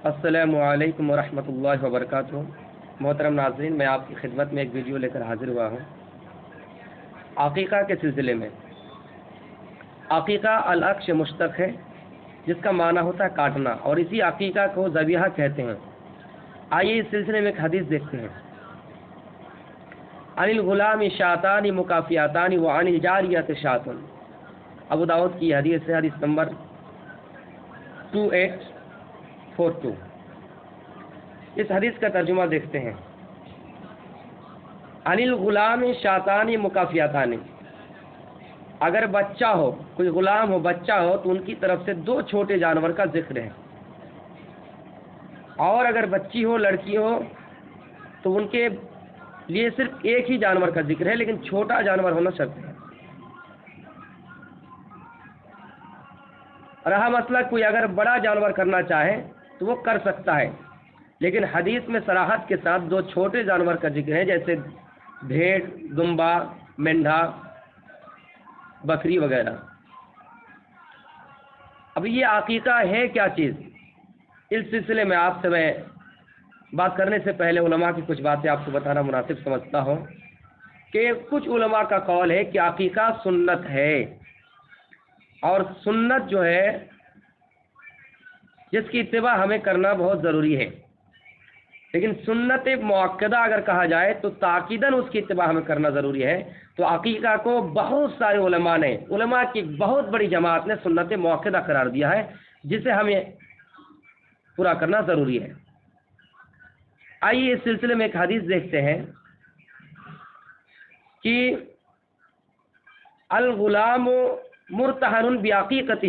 السلام علیکم ورحمۃ اللہ وبرکاتہ۔ محترم ناظرین، میں آپ کی خدمت میں ایک ویڈیو لے کر حاضر ہوا ہوں عقیقہ کے سلسلے میں۔ عقیقہ الاکش مشتق ہے جس کا معنی ہوتا ہے کاٹنا، اور اسی عقیقہ کو ذبیحہ کہتے ہیں۔ آئیے اس سلسلے میں ایک حدیث دیکھتے ہیں۔ عن الغلام شاتان مکافیاتان وعن الجاریۃ شات، ابو داؤد کی حدیث ہے، حدیث نمبر 2842۔ اس حدیث کا ترجمہ دیکھتے ہیں۔ عن الغلام شاتان مکافیاتان، اگر بچہ ہو، کوئی غلام ہو، بچہ ہو، تو ان کی طرف سے 2 چھوٹے جانور کا ذکر ہے، اور اگر بچی ہو، لڑکی ہو، تو ان کے لیے صرف ایک ہی جانور کا ذکر ہے، لیکن چھوٹا جانور ہونا شرط ہے۔ رہا مسئلہ کوئی اگر بڑا جانور کرنا چاہے تو وہ کر سکتا ہے، لیکن حدیث میں صراحت کے ساتھ 2 چھوٹے جانور کا ذکر ہے، جیسے بھیڑ، دمبا، مینڈھا، بکری وغیرہ۔ اب یہ عقیقہ ہے کیا چیز؟ اس سلسلے میں آپ سے میں بات کرنے سے پہلے علماء کی کچھ باتیں آپ کو بتانا مناسب سمجھتا ہوں کہ کچھ علماء کا قول ہے کہ عقیقہ سنت ہے، اور سنت جو ہے جس کی اتباع ہمیں کرنا بہت ضروری ہے، لیکن سنت مؤکدہ اگر کہا جائے تو تاکیداً اس کی اتباع ہمیں کرنا ضروری ہے۔ تو عقیقہ کو بہت سارے علماء کی بہت بڑی جماعت نے سنت مؤکدہ قرار دیا ہے، جسے ہمیں پورا کرنا ضروری ہے۔ آئیے اس سلسلے میں ایک حدیث دیکھتے ہیں کہ الغلام مرتہن بعقیقتہ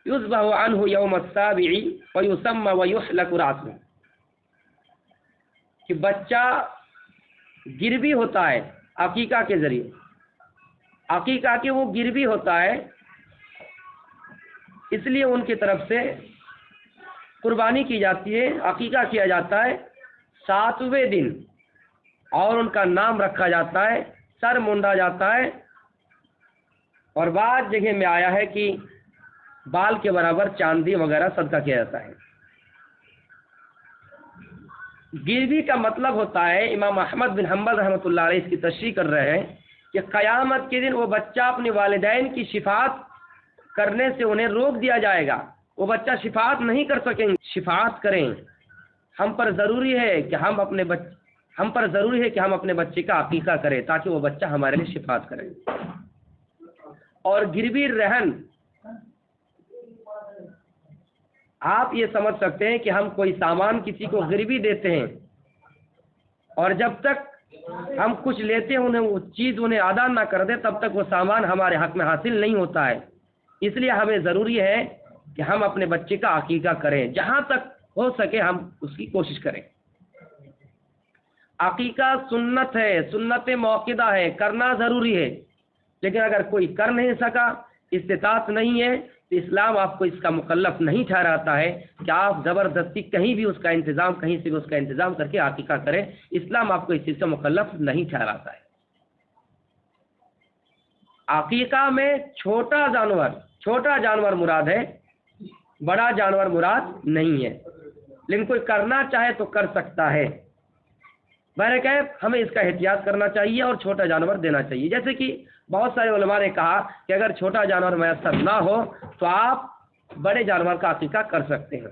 یذبح عنہ یوم السابع ویسمى ویحلق رأسہ، کہ بچہ گروی ہوتا ہے عقیقہ کے ذریعے، عقیقہ کے وہ گروی ہوتا ہے، اس لیے ان کی طرف سے قربانی کی جاتی ہے، عقیقہ کیا جاتا ہے 7ویں دن، اور ان کا نام رکھا جاتا ہے، سر مونڈا جاتا ہے، اور بعض جگہ میں آیا ہے کہ بال کے برابر چاندی وغیرہ صدقہ کیا جاتا ہے۔ گروی کا مطلب ہوتا ہے، امام احمد بن حنبل رحمۃ اللہ علیہ اس کی تشریح کر رہے ہیں کہ قیامت کے دن وہ بچہ اپنے والدین کی شفاعت کرنے سے انہیں روک دیا جائے گا، وہ بچہ شفاعت نہیں کر سکیں گے۔ شفاعت کریں، ہم پر ضروری ہے کہ ہم اپنے بچے کا عقیقہ کریں تاکہ وہ بچہ ہمارے لیے شفاعت کرے۔ اور گروی رہن، آپ یہ سمجھ سکتے ہیں کہ ہم کوئی سامان کسی کو گروی دیتے ہیں، اور جب تک ہم کچھ لیتے ہیں وہ چیز انہیں ادا نہ کر دے تب تک وہ سامان ہمارے حق میں حاصل نہیں ہوتا ہے۔ اس لیے ہمیں ضروری ہے کہ ہم اپنے بچے کا عقیقہ کریں، جہاں تک ہو سکے ہم اس کی کوشش کریں۔ عقیقہ سنت ہے، سنت موقدہ ہے، کرنا ضروری ہے، لیکن اگر کوئی کر نہیں سکا، استطاعت نہیں ہے، تو اسلام آپ کو اس کا مکلف نہیں ٹھہراتا ہے کہ آپ زبردستی کہیں سے بھی اس کا انتظام کر کے عقیقہ کریں۔ اسلام آپ کو اس چیز کا مکلف نہیں ٹھہراتا ہے۔ عقیقہ میں چھوٹا جانور مراد ہے، بڑا جانور مراد نہیں ہے، لیکن کوئی کرنا چاہے تو کر سکتا ہے۔ بہرکیف ہمیں اس کا احتیاط کرنا چاہیے اور چھوٹا جانور دینا چاہیے۔ جیسے کہ بہت سارے علماء نے کہا کہ اگر چھوٹا جانور میسر نہ ہو تو آپ بڑے جانور کا عقیقہ کر سکتے ہیں۔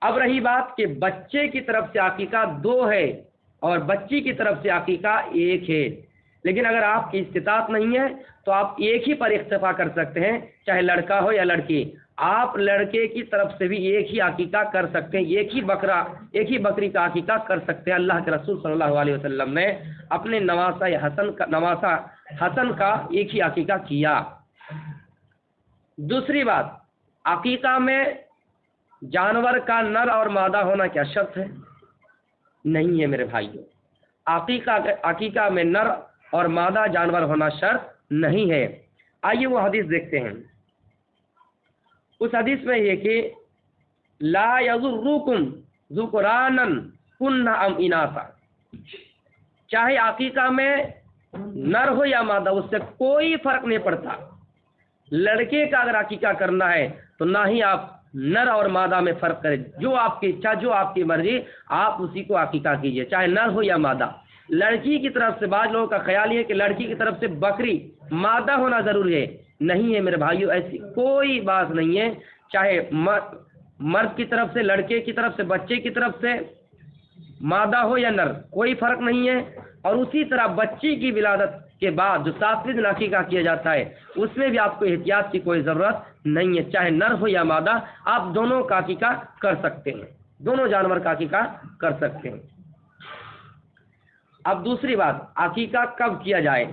اب رہی بات کہ بچے کی طرف سے عقیقہ 2 ہے اور بچی کی طرف سے عقیقہ 1 ہے، لیکن اگر آپ کی استطاعت نہیں ہے تو آپ ایک ہی پر اکتفا کر سکتے ہیں، چاہے لڑکا ہو یا لڑکی۔ آپ لڑکے کی طرف سے بھی ایک ہی عقیقہ کر سکتے ہیں، ایک ہی بکری کا عقیقہ کر سکتے ہیں۔ اللہ کے رسول صلی اللہ علیہ وسلم نے اپنے نواسہ حسن کا ایک ہی عقیقہ کیا۔ دوسری بات، عقیقہ میں جانور کا نر اور مادہ ہونا کیا شرط ہے؟ نہیں ہے میرے بھائیو، عقیقہ میں نر اور مادہ جانور ہونا شرط نہیں ہے۔ آئیے وہ حدیث دیکھتے ہیں۔ اس حدیث میں یہ کہ لا یضرکم ذکرانا کن ام اناثا، چاہے عقیقہ میں نر ہو یا مادہ، اس سے کوئی فرق نہیں پڑتا۔ لڑکے کا اگر عقیقہ کرنا ہے تو نہ ہی آپ نر اور مادہ میں فرق کرے، جو آپ کی اچھا، جو آپ کی مرضی، آپ اسی کو عقیقہ کیجئے، چاہے نر ہو یا مادہ۔ لڑکی کی طرف سے بعض لوگوں کا خیال یہ کہ لڑکی کی طرف سے بکری مادہ ہونا ضروری ہے، نہیں ہے میرے بھائیو، ایسی کوئی بات نہیں ہے، چاہے مرد کی طرف سے، لڑکے کی طرف سے، بچے کی طرف سے مادہ ہو یا نر، کوئی فرق نہیں ہے۔ اور اسی طرح بچی کی ولادت کے بعد جو 7ویں دن عقیقہ کیا جاتا ہے، اس میں بھی آپ کو احتیاط کی کوئی ضرورت نہیں ہے، چاہے نر ہو یا مادہ، آپ دونوں کا عقیقہ کر سکتے ہیں، دونوں جانور کا عقیقہ کر سکتے ہیں۔ اب دوسری بات، عقیقہ کب کیا جائے؟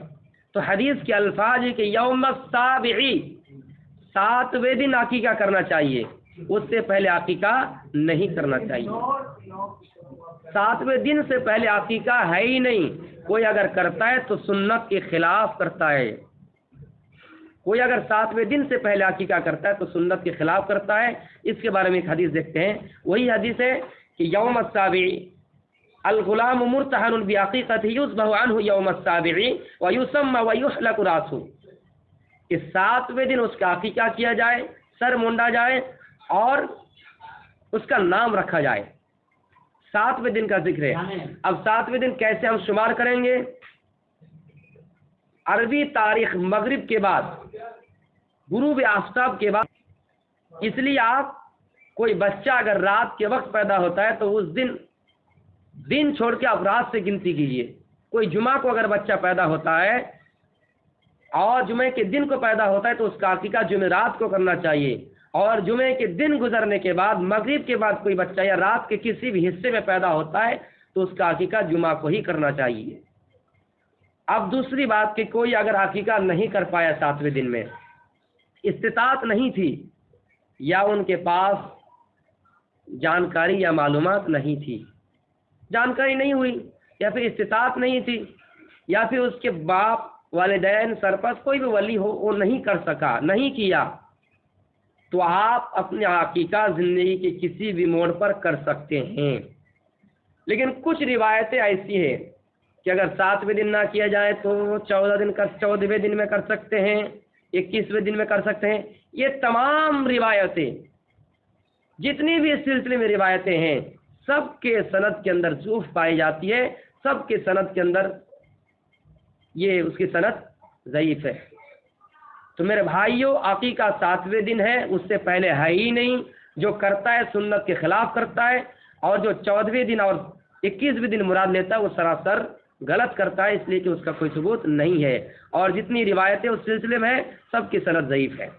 تو حدیث کے الفاظ ہے کہ یوم السابع، 7ویں دن عقیقہ کرنا چاہیے، اس سے پہلے عقیقہ نہیں کرنا چاہیے۔ 7ویں دن سے پہلے عقیقہ ہے ہی نہیں، کوئی اگر کرتا ہے تو سنت کے خلاف کرتا ہے، کوئی اگر 7ویں دن سے پہلے عقیقہ کرتا ہے تو سنت کے خلاف کرتا ہے۔ اس کے بارے میں ایک حدیث دیکھتے ہیں، وہی حدیث ہے کہ یوم السابع الغلام مرتهن بعقیقته یذبح عنه یوم السابع ویسمى ویحلق راسه، کہ 7ویں دن اس کا عقیقہ کیا جائے، سر مونڈا جائے اور اس کا نام رکھا جائے۔ 7ویں دن کا ذکر ہے۔ اب 7ویں دن کیسے ہم شمار کریں گے؟ عربی تاریخ مغرب کے بعد، غروب آفتاب کے بعد، اس لیے آپ کوئی بچہ اگر رات کے وقت پیدا ہوتا ہے تو اس دن چھوڑ کے آپ رات سے گنتی کیجئے۔ کوئی جمعہ کو اگر بچہ پیدا ہوتا ہے اور جمعے کے دن کو پیدا ہوتا ہے تو اس کا عقیقہ جمعرات کو کرنا چاہیے، اور جمعے کے دن گزرنے کے بعد، مغرب کے بعد کوئی بچہ یا رات کے کسی بھی حصے میں پیدا ہوتا ہے تو اس کا عقیقہ جمعہ کو ہی کرنا چاہیے۔ اب دوسری بات کہ کوئی اگر عقیقہ نہیں کر پایا 7ویں دن میں، استطاعت نہیں تھی، یا ان کے پاس جانکاری یا معلومات نہیں تھی، جانکاری نہیں ہوئی، یا پھر استطاعت نہیں تھی، یا پھر اس کے باپ، والدین، سرپرست، کوئی بھی ولی ہو، وہ نہیں کر سکا، نہیں کیا، تو آپ اپنے عقیقہ زندگی کے کسی بھی موڑ پر کر سکتے ہیں۔ لیکن کچھ روایتیں ایسی ہیں کہ اگر 7ویں دن نہ کیا جائے تو 14ویں دن میں کر سکتے ہیں، 21ویں دن میں کر سکتے ہیں۔ یہ تمام روایتیں، جتنی بھی اس سلسلے میں روایتیں ہیں، سب کے سند کے اندر ضعف پائی جاتی ہے، سب کے سند کے اندر یہ اس کی سند ضعیف ہے۔ تو میرے بھائیو، عقیقہ 7ویں دن ہے، اس سے پہلے ہے ہی نہیں۔ جو کرتا ہے سنت کے خلاف کرتا ہے، اور جو 14ویں دن اور 21ویں دن مراد لیتا ہے وہ سراسر غلط کرتا ہے، اس لیے کہ اس کا کوئی ثبوت نہیں ہے، اور جتنی روایتیں اس سلسلے میں ہیں سب کی سند ضعیف ہے۔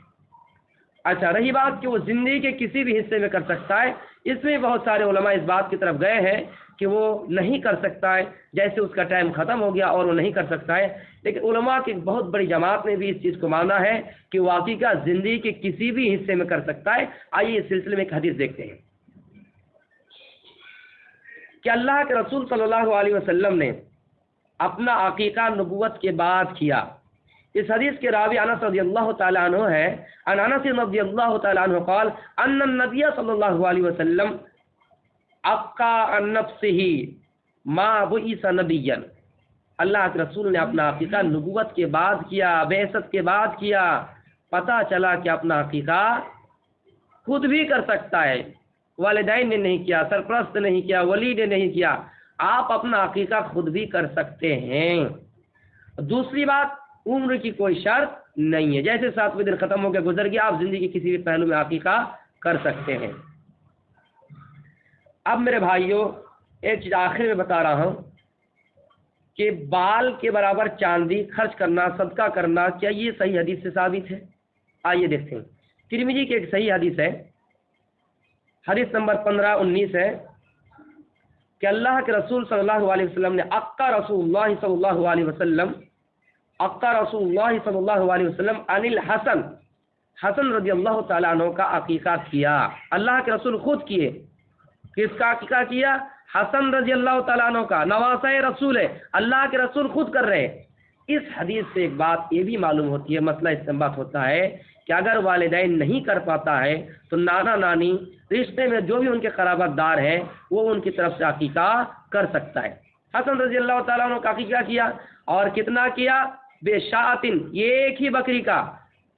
اچھا، رہی بات کہ وہ زندگی کے کسی بھی حصے میں کر سکتا ہے، اس میں بہت سارے علماء اس بات کی طرف گئے ہیں کہ وہ نہیں کر سکتا ہے، جیسے اس کا ٹائم ختم ہو گیا اور وہ نہیں کر سکتا ہے۔ لیکن علماء کی ایک بہت بڑی جماعت نے بھی اس چیز کو مانا ہے کہ وہ عقیقہ زندگی کے کسی بھی حصے میں کر سکتا ہے۔ آئیے اس سلسلے میں ایک حدیث دیکھتے ہیں کہ اللہ کے رسول صلی اللہ علیہ وسلم نے اپنا عقیقہ نبوت کے بعد کیا۔ اس حدیث کے راوی انس رضی اللہ تعالی عنہ ہے، ان انس رضی اللہ تعالی عنہ قال ان النبی صلی اللہ علیہ وسلم عقا عن نفسه ما بعث نبیا، اللہ کے رسول نے اپنا عقیقہ نبوت کے بعد کیا، بعثت کے بعد کیا۔ پتہ چلا کہ اپنا عقیقہ خود بھی کر سکتا ہے، والدین نے نہیں کیا، سرپرست نے نہیں کیا، ولی نے نہیں کیا، آپ اپنا عقیقہ خود بھی کر سکتے ہیں۔ دوسری بات، عمر کی کوئی شرط نہیں ہے، جیسے 7ویں دن ختم ہو کے گزر گیا، آپ زندگی کے کسی بھی پہلو میں عقیقہ کر سکتے ہیں۔ اب میرے بھائیوں، ایک چیز آخر میں بتا رہا ہوں کہ بال کے برابر چاندی خرچ کرنا، صدقہ کرنا، کیا یہ صحیح حدیث سے ثابت ہے؟ آئیے دیکھتے ہیں۔ ترمذی کی ایک صحیح حدیث ہے، حدیث نمبر 1519 ہے کہ اللہ کے رسول صلی اللہ علیہ وسلم نے عقا رسول اللہ صلی اللہ علیہ وسلم عن الحسن، حسن رضی اللہ تعالیٰ عنہ کا عقیقہ کیا۔ اللہ کے رسول خود کیے۔ کس کا عقیقہ کیا؟ حسن رضی اللہ تعالیٰ عنہ کا، نواسہ رسول ہے، اللہ کے رسول خود کر رہے ہیں۔ اس حدیث سے ایک بات یہ بھی معلوم ہوتی ہے، مسئلہ استنباط ہوتا ہے کہ اگر والدین نہیں کر پاتا ہے تو نانا نانی، رشتے میں جو بھی ان کے قرابت دار ہیں، وہ ان کی طرف سے عقیقہ کر سکتا ہے۔ حسن رضی اللہ تعالیٰ عنہ کا عقیقہ کیا، اور کتنا کیا؟ بے شاطن، یہ ایک ہی بکری کا۔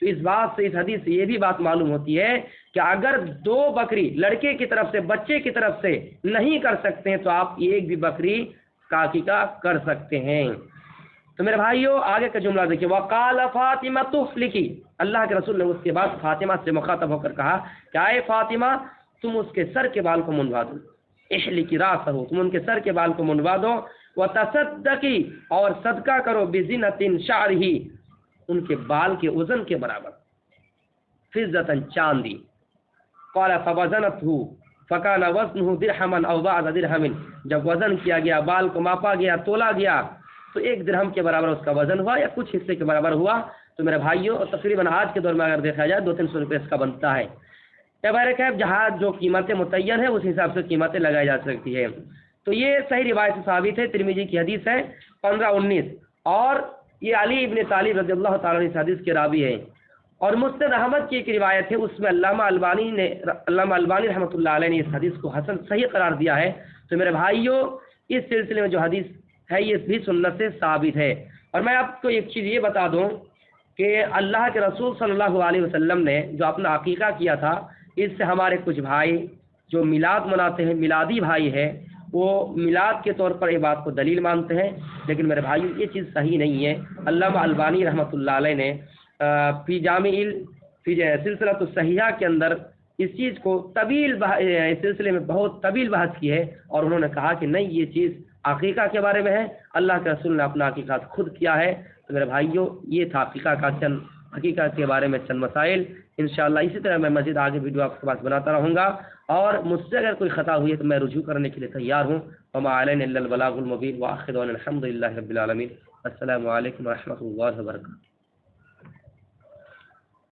تو اس بات سے، اس حدیث سے یہ بھی بات معلوم ہوتی ہے کہ اگر 2 بکری لڑکے کی طرف سے بچے کی طرف سے نہیں کر سکتے ہیں تو آپ 1 بھی بکری کا عقیقہ کر سکتے ہیں۔ تو میرے بھائیو آگے کا جملہ دیکھیے، وقال فاطمہ تفلکی، اللہ کے رسول نے اس کے بعد فاطمہ سے مخاطب ہو کر کہا کہ اے فاطمہ تم اس کے سر کے بال کو منڈوا دو، احلکی راسہ، تم ان کے سر کے بال کو منڈوا دو، وتصدقی، اور صدقہ کرو، بزنۃ شعرہ، ان کے بال کے وزن کے برابر، فضۃ چاندی، قال فوزنته فکان وزنہ درہما او بعض درہم، جب وزن کیا گیا، بال کو ماپا گیا، تولا گیا تو 1 درہم کے برابر اس کا وزن ہوا یا کچھ حصے کے برابر ہوا۔ تو میرے بھائیوں تقریباً آج کے دور میں اگر دیکھا جائے 200-300 روپے اس کا بنتا ہے۔ بہرکیف جہاں جو قیمتیں متعین ہیں اس حساب سے قیمتیں لگائی جا سکتی ہے۔ تو یہ صحیح روایت سے ثابت ہے، ترمذی کی حدیث ہے 1519، اور یہ علی ابن طالب رضی اللہ تعالیٰ عنہ اس حدیث کے راوی ہیں۔ اور مسند احمد کی ایک روایت ہے، اس میں علامہ البانی رحمۃ اللہ علیہ نے اس حدیث کو حسن صحیح قرار دیا ہے۔ تو میرے بھائیوں اس سلسلے میں جو حدیث ہے یہ بھی سنت سے ثابت ہے۔ اور میں آپ کو ایک چیز یہ بتا دوں کہ اللہ کے رسول صلی اللہ علیہ وسلم نے جو اپنا عقیقہ کیا تھا، اس سے ہمارے کچھ بھائی جو میلاد مناتے ہیں، میلادی بھائی ہیں، وہ میلاد کے طور پر یہ بات کو دلیل مانتے ہیں، لیکن میرے بھائی یہ چیز صحیح نہیں ہے۔ علامہ البانی رحمۃ اللہ علیہ نے فی سلسلۃ الصحیحہ کے اندر اس چیز کو اس سلسلے میں بہت طویل بحث کی ہے، اور انہوں نے کہا کہ نہیں، یہ چیز عقیقہ کے بارے میں ہے، اللہ کے رسول نے اپنا عقیقہ خود کیا ہے۔ تو میرے بھائیوں یہ تھا عقیقہ کے بارے میں چند مسائل۔ انشاءاللہ اسی طرح میں مزید آگے ویڈیو آپ کے پاس بناتا رہوں گا، اور مجھ سے اگر کوئی خطا ہوئی ہے تو میں رجوع کرنے کے لیے تیار ہوں۔ وما علینا الا البلاغ المبین، وآخر دعوانا الحمد للہ رب العالمین۔ السلام علیکم ورحمۃ اللہ وبرکاتہ۔